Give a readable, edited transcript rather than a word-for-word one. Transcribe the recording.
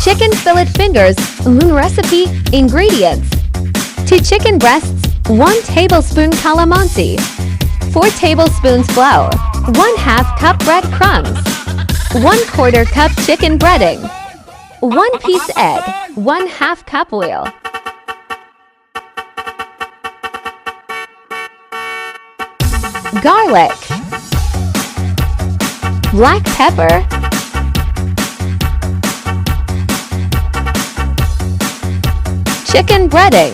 Chicken fillet fingers, un recipe, ingredients. 2 chicken breasts, 1 tablespoon calamansi, 4 tablespoons flour, 1/2 cup breadcrumbs, 1/4 cup chicken breading, 1 piece egg, 1/2 cup oil. Garlic, black pepper, chicken breading,